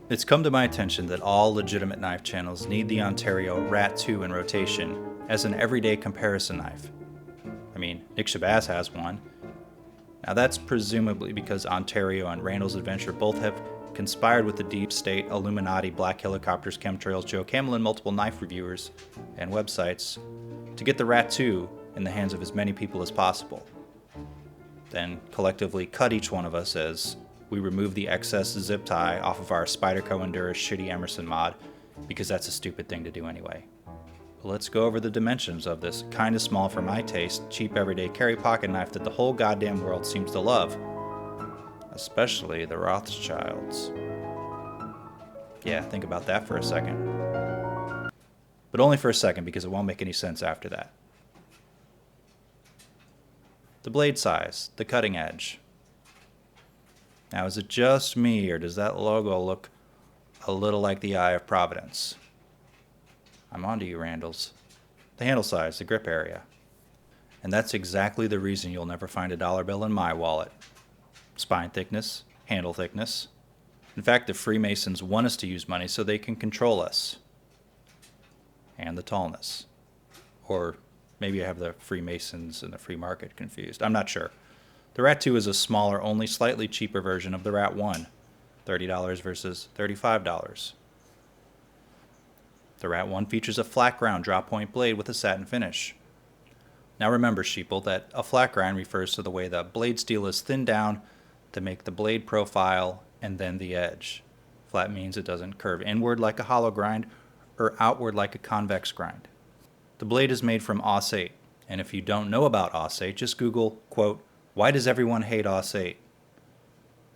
It's come to my attention that all legitimate knife channels need the Ontario Rat 2 in rotation as an everyday comparison knife. I mean, Nick Shabazz has one. Now that's presumably because Ontario and Randall's Adventure both have conspired with the deep state Illuminati, Black Helicopters, Chemtrails, Joe Camel, and multiple knife reviewers and websites to get the Rat 2 in the hands of as many people as possible. Then collectively cut each one of us as we remove the excess zip tie off of our Spyderco Endura shitty Emerson mod, because that's a stupid thing to do anyway. Let's go over the dimensions of this kinda small for my taste, cheap everyday carry pocket knife that the whole goddamn world seems to love. Especially the Rothschilds. Yeah, think about that for a second. But only for a second, because it won't make any sense after that. The blade size, the cutting edge. Now, is it just me, or does that logo look a little like the Eye of Providence? I'm onto you, Randalls. The handle size, the grip area. And that's exactly the reason you'll never find a dollar bill in my wallet. Spine thickness, handle thickness. In fact, the Freemasons want us to use money so they can control us. And the tallness. Or maybe I have the Freemasons and the free market confused. I'm not sure. The Rat 2 is a smaller, only slightly cheaper version of the Rat 1. $30 versus $35. The Rat 1 features a flat ground drop point blade with a satin finish. Now remember, sheeple, that a flat grind refers to the way the blade steel is thinned down to make the blade profile and then the edge. Flat means it doesn't curve inward like a hollow grind or outward like a convex grind. The blade is made from AUS-8, and if you don't know about AUS-8, just Google, quote, "Why does everyone hate AUS-8?"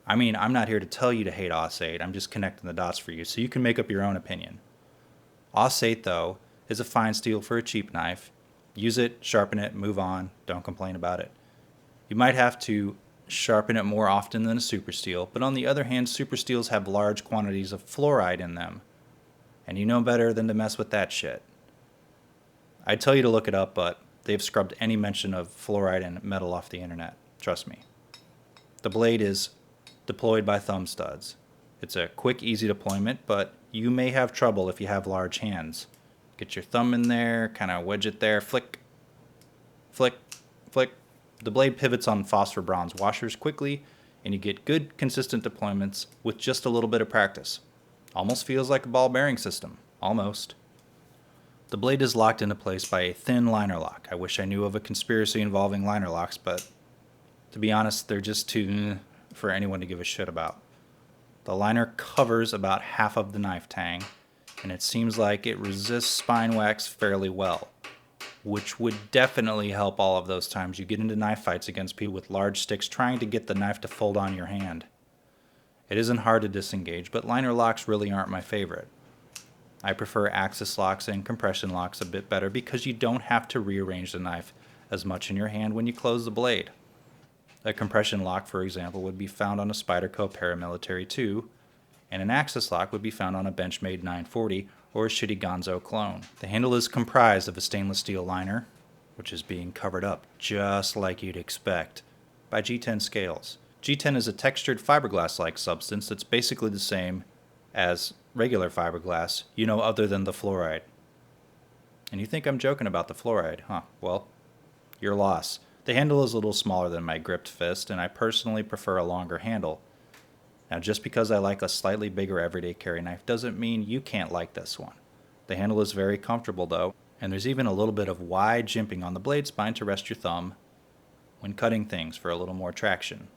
I mean, I'm not here to tell you to hate AUS-8, I'm just connecting the dots for you so you can make up your own opinion. AUS-8, though, is a fine steel for a cheap knife. Use it, sharpen it, move on, don't complain about it. You might have to sharpen it more often than a super steel, but on the other hand, super steels have large quantities of fluoride in them, and you know better than to mess with that shit. I'd tell you to look it up, but they've scrubbed any mention of fluoride and metal off the internet. Trust me. The blade is deployed by thumb studs. It's a quick, easy deployment, but you may have trouble if you have large hands. Get your thumb in there, kind of wedge it there, flick, flick, flick. The blade pivots on phosphor bronze washers quickly, and you get good, consistent deployments with just a little bit of practice. Almost feels like a ball bearing system. Almost. The blade is locked into place by a thin liner lock. I wish I knew of a conspiracy involving liner locks, but to be honest, they're just too for anyone to give a shit about. The liner covers about half of the knife tang, and it seems like it resists spine wax fairly well, which would definitely help all of those times you get into knife fights against people with large sticks trying to get the knife to fold on your hand. It isn't hard to disengage, but liner locks really aren't my favorite. I prefer axis locks and compression locks a bit better because you don't have to rearrange the knife as much in your hand when you close the blade. A compression lock, for example, would be found on a Spyderco Paramilitary 2, and an axis lock would be found on a Benchmade 940 or a shitty Gonzo clone. The handle is comprised of a stainless steel liner, which is being covered up, just like you'd expect, by G10 scales. G10 is a textured fiberglass-like substance that's basically the same as regular fiberglass, other than the fluoride. And you think I'm joking about the fluoride, huh? Well, your loss. The handle is a little smaller than my gripped fist, and I personally prefer a longer handle. Now, just because I like a slightly bigger everyday carry knife doesn't mean you can't like this one. The handle is very comfortable though, and there's even a little bit of wide jimping on the blade spine to rest your thumb when cutting things for a little more traction.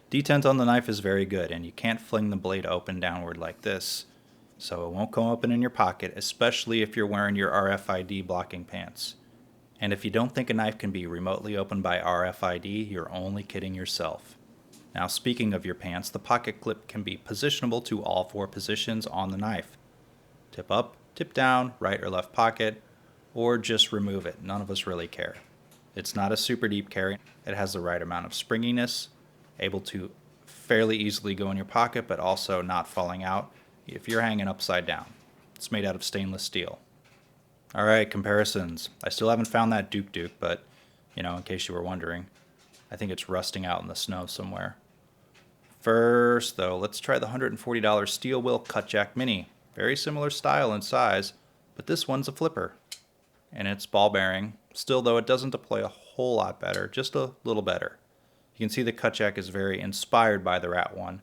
Detent on the knife is very good, and you can't fling the blade open downward like this, so it won't come open in your pocket, especially if you're wearing your RFID blocking pants. And if you don't think a knife can be remotely opened by RFID, you're only kidding yourself. Now, speaking of your pants, the pocket clip can be positionable to all four positions on the knife. Tip up, tip down, right or left pocket, or just remove it. None of us really care. It's not a super deep carry. It has the right amount of springiness, able to fairly easily go in your pocket, but also not falling out if you're hanging upside down. It's made out of stainless steel. Alright, comparisons. I still haven't found that Duke, but, in case you were wondering, I think it's rusting out in the snow somewhere. First, though, let's try the $140 Steel Will Cutjack Mini. Very similar style and size, but this one's a flipper. And it's ball bearing. Still, though, it doesn't deploy a whole lot better, just a little better. You can see the Cutjack is very inspired by the Rat one.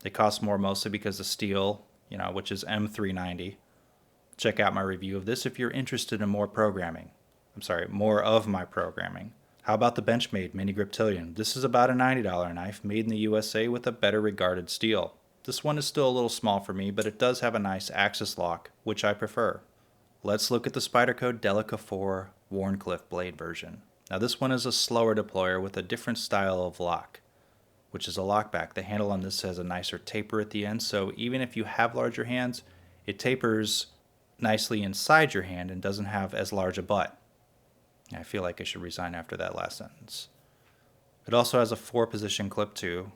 They cost more mostly because the steel, which is M390. Check out my review of this if you're interested in more of my programming. How about the Benchmade Mini Griptilian? This is about a $90 knife made in the USA with a better regarded steel. This one is still a little small for me, but it does have a nice axis lock, which I prefer. Let's look at the Spyderco Delica 4 Wharncliffe blade version. Now this one is a slower deployer with a different style of lock, which is a lockback. The handle on this has a nicer taper at the end, so even if you have larger hands, it tapers nicely inside your hand and doesn't have as large a butt. I feel like I should resign after that last sentence. It also has a 4-position clip too,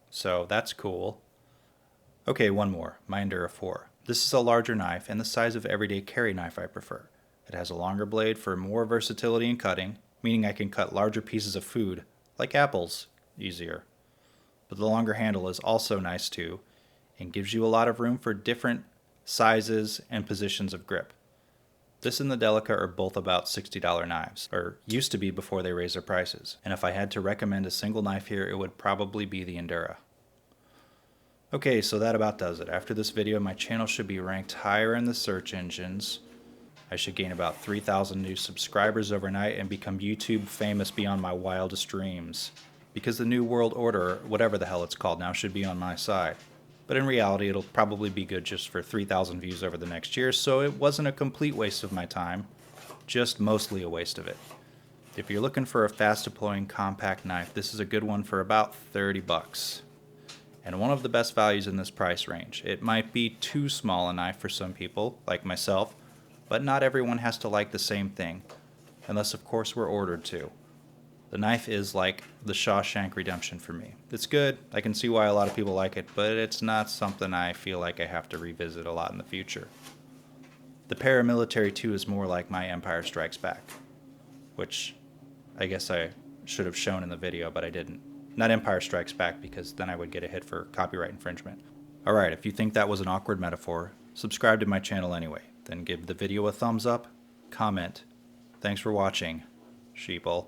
so that's cool. Okay, one more, my Endura 4. This is a larger knife and the size of everyday carry knife I prefer. It has a longer blade for more versatility in cutting, meaning I can cut larger pieces of food, like apples, easier. But the longer handle is also nice too, and gives you a lot of room for different sizes and positions of grip. This and the Delica are both about $60 knives, or used to be before they raised their prices. And if I had to recommend a single knife here, it would probably be the Endura. Okay, so that about does it. After this video, my channel should be ranked higher in the search engines. I should gain about 3,000 new subscribers overnight and become YouTube famous beyond my wildest dreams. Because the New World Order, or whatever the hell it's called now, should be on my side. But in reality, it'll probably be good just for 3,000 views over the next year, so it wasn't a complete waste of my time, just mostly a waste of it. If you're looking for a fast-deploying compact knife, this is a good one for about 30 bucks. And one of the best values in this price range. It might be too small a knife for some people, like myself, but not everyone has to like the same thing, unless of course we're ordered to. The knife is like the Shawshank Redemption for me. It's good, I can see why a lot of people like it, but it's not something I feel like I have to revisit a lot in the future. The Paramilitary 2 is more like my Empire Strikes Back, which I guess I should have shown in the video, but I didn't. Not Empire Strikes Back, because then I would get a hit for copyright infringement. Alright, if you think that was an awkward metaphor, subscribe to my channel anyway. Then give the video a thumbs up, comment. Thanks for watching, sheeple.